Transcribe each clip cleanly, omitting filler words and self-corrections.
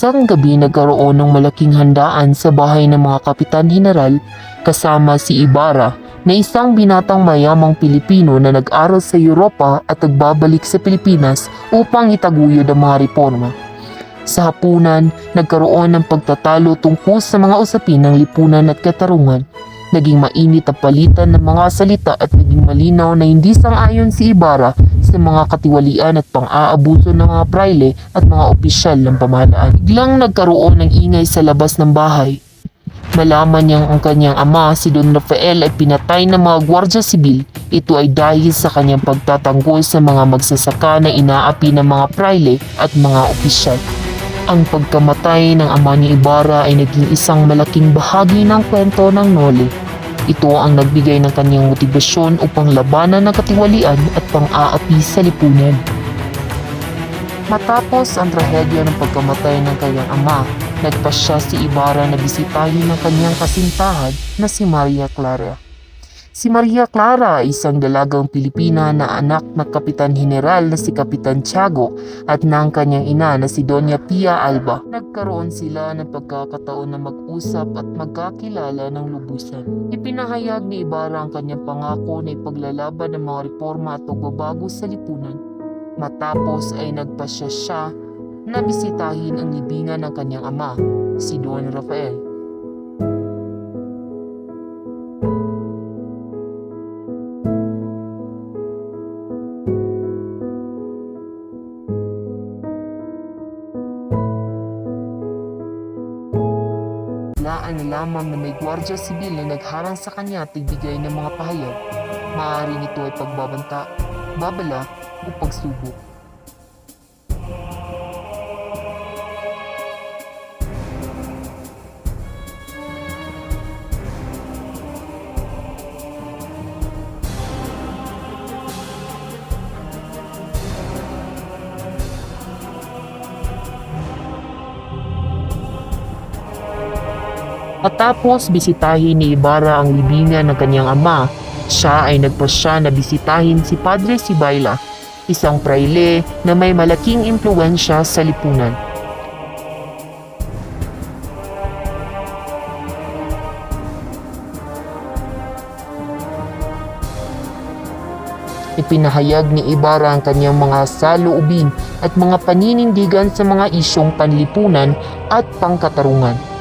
Isang gabi nagkaroon ng malaking handaan sa bahay ng mga kapitan general kasama si Ibarra na isang binatang mayamang Pilipino na nag-aral sa Europa at nagbabalik sa Pilipinas upang itaguyod ang mga reforma. Sa hapunan, nagkaroon ng pagtatalo tungkol sa mga usapin ng lipunan at katarungan. Naging mainit ang palitan ng mga salita at naging malinaw na hindi sang-ayon si Ibarra sa mga katiwalian at pang-aabuso ng mga praile at mga opisyal ng pamahalaan. Biglang nagkaroon ng ingay sa labas ng bahay. Malaman niyang ang kanyang ama, si Don Rafael, ay pinatay ng mga gwardya sibil. Ito ay dahil sa kanyang pagtatanggol sa mga magsasaka na inaapi ng mga praile at mga opisyal. Ang pagkamatay ng ama ni Ibarra ay naging isang malaking bahagi ng kwento ng Noli. Ito ang nagbigay ng kanyang motibasyon upang labanan ng katiwalian at pang-aapi sa lipunan. Matapos ang trahedya ng pagkamatay ng kanyang ama, nagpasya si Ibarra na bisitahin ng kanyang kasintahan na si Maria Clara. Si Maria Clara ay isang dalagang Pilipina na anak ng Kapitan General na si Kapitan Tiago at ng kanyang ina na si Doña Pia Alba. Nagkaroon sila ng pagkakataon na mag-usap at magkakilala ng lubusan. Ipinahayag ni Ibarra ang kanyang pangako na ipaglalaban ng mga reforma at pagbabago sa lipunan. Matapos ay nagpasya siya na bisitahin ang libingan ng kanyang ama, si Don Rafael. Biglaan na lamang na may gwardya sibil na nagharang sa kanya at nagbigay ng mga pahayag. Maaaring ito ay pagbabanta, babala o pagsubok. Matapos bisitahin ni Ibarra ang libingan ng kanyang ama, siya ay nagpasya na bisitahin si Padre Sibayla, isang praile na may malaking impluwensya sa lipunan. Ipinahayag ni Ibarra ang kanyang mga saloobin at mga paninindigan sa mga isyong panlipunan at pangkatarungan.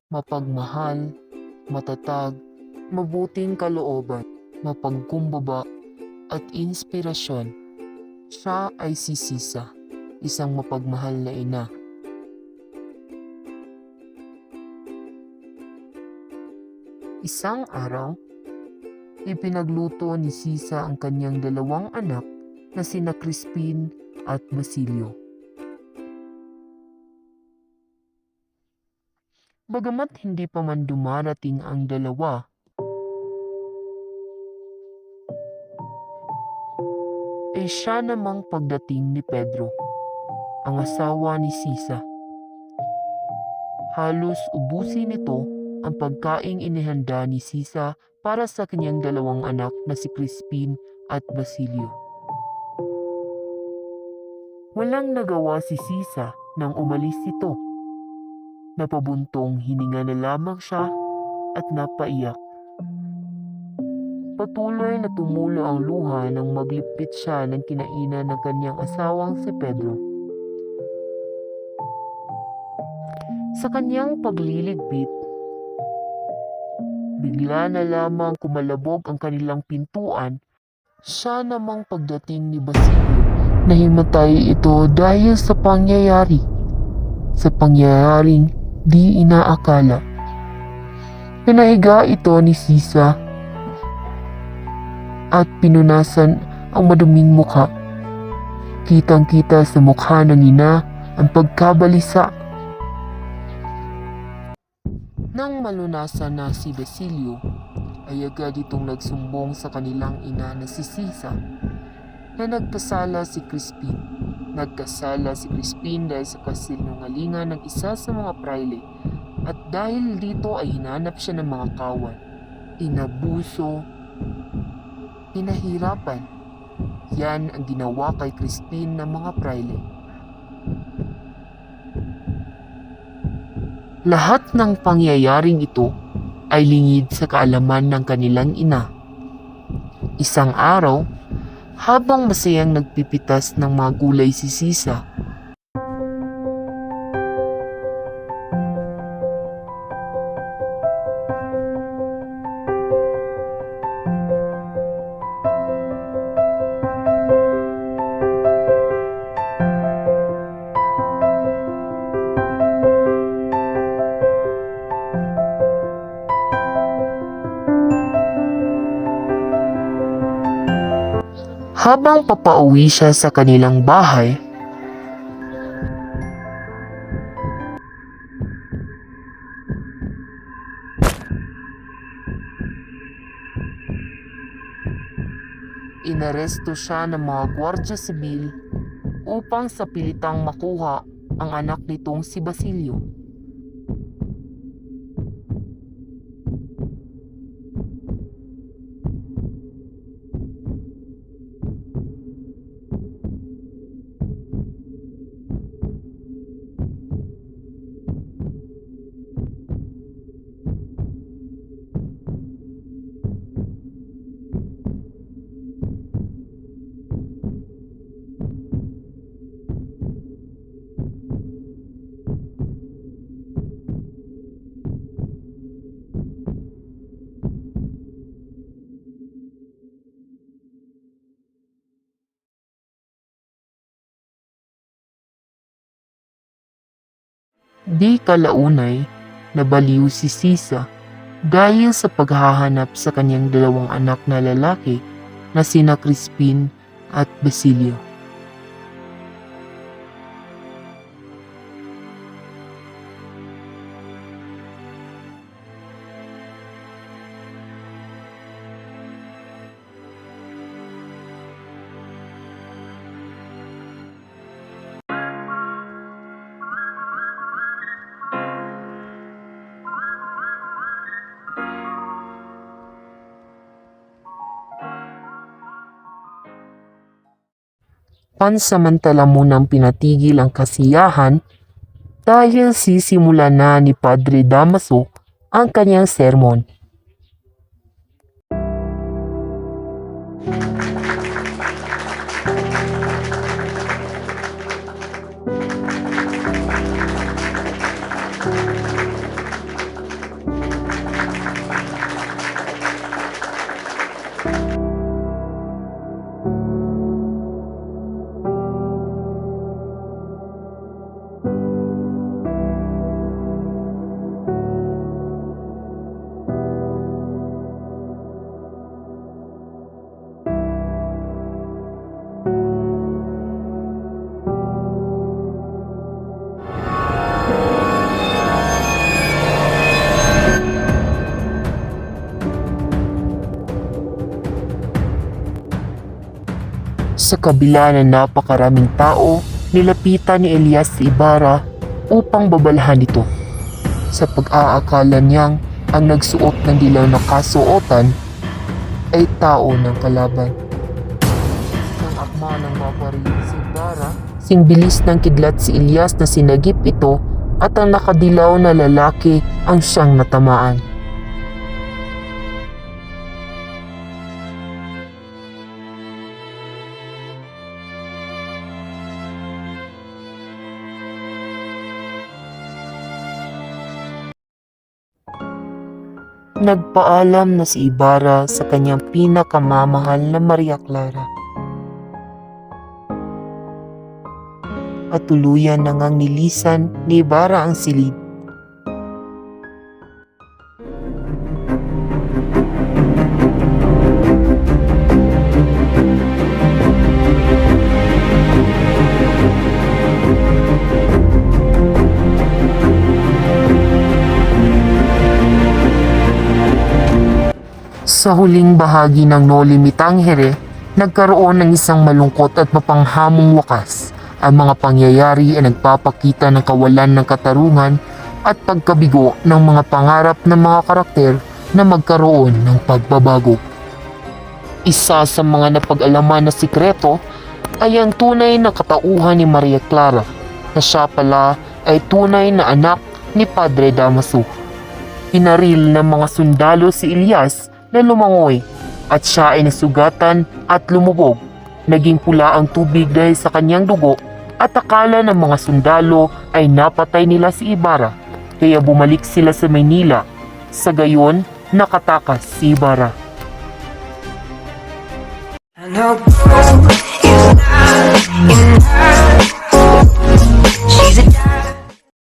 Mapagmahal, matatag, mabuting kalooban, mapagkumbaba at inspirasyon. Siya ay si Sisa, isang mapagmahal na ina. Isang araw, ipinagluto ni Sisa ang kanyang dalawang anak na sina Crispin at Basilio. Bagamat hindi pa man dumarating ang dalawa, ay siya namang pagdating ni Pedro, ang asawa ni Sisa. Halos ubusin nito ang pagkaing inihanda ni Sisa para sa kanyang dalawang anak na si Crispin at Basilio. Walang nagawa si Sisa nang umalis ito. Napabuntong hininga na lamang siya at napaiyak. Patuloy na tumulo ang luha nang maglipit siya ng kinainan ng kanyang asawang si Pedro. Sa kanyang pagliligpit, bigla na lamang kumalabog ang kanilang pintuan. Siya namang pagdating ni Basilio, nahimatay ito dahil sa pangyayaring di inaakala. Pinahiga ito ni Sisa at pinunasan ang maduming mukha. Kitang-kita sa mukha ng ina ang pagkabalisa. Nang malunasan na si Basilio, ay agad itong nagsumbong sa kanilang ina na si Sisa na nagkasala si Crispin. Nagkasala si Crispin dahil sa kasinungalingan ng isa sa mga praile At dahil dito ay hinanap siya ng mga kawan, inabuso, pinahirapan. Yan ang ginawa kay Crispin ng mga praile. Lahat ng pangyayaring ito ay lingid sa kaalaman ng kanilang ina. Isang araw, habang masayang nagpipitas ng mga gulay si Sisa, habang papauwi siya sa kanilang bahay, inaresto siya ng mga gwardya sibil upang sa pilitang makuha ang anak nitong si Basilio. Di kalaunay, nabaliw si Sisa dahil sa paghahanap sa kanyang dalawang anak na lalaki na sina Crispin at Basilio. Pansamantala munang pinatigil ang kasiyahan dahil sisimula na ni Padre Damaso ang kanyang sermon. Sa kabila ng napakaraming tao, nilapitan ni Elias si Ibarra upang babalahan ito. Sa pag-aakala niyang ang nagsuot ng dilaw na kasuotan ay tao ng kalaban. Nang akma ng maparil si Ibarra, sing bilis ng kidlat si Elias na sinagip ito at ang nakadilaw na lalaki ang siyang natamaan. Nagpaalam na si Ibarra sa kanyang pinakamamahal na Maria Clara. At tuluyan na ngang nilisan ni Ibarra ang silid. Sa huling bahagi ng Noli Me Tangere, nagkaroon ng isang malungkot at mapanghamong wakas. Ang mga pangyayari ay nagpapakita ng kawalan ng katarungan at pagkabigo ng mga pangarap ng mga karakter na magkaroon ng pagbabago. Isa sa mga napag-alaman na sikreto ay ang tunay na katauhan ni Maria Clara na siya pala ay tunay na anak ni Padre Damaso. Pinaril ng mga sundalo si Elias na lumangoy at siya ay nasugatan at lumubog. Naging pula ang tubig dahil sa kanyang dugo at akala ng mga sundalo ay napatay nila si Ibarra kaya bumalik sila sa Maynila. Sa gayon, nakatakas si Ibarra. I know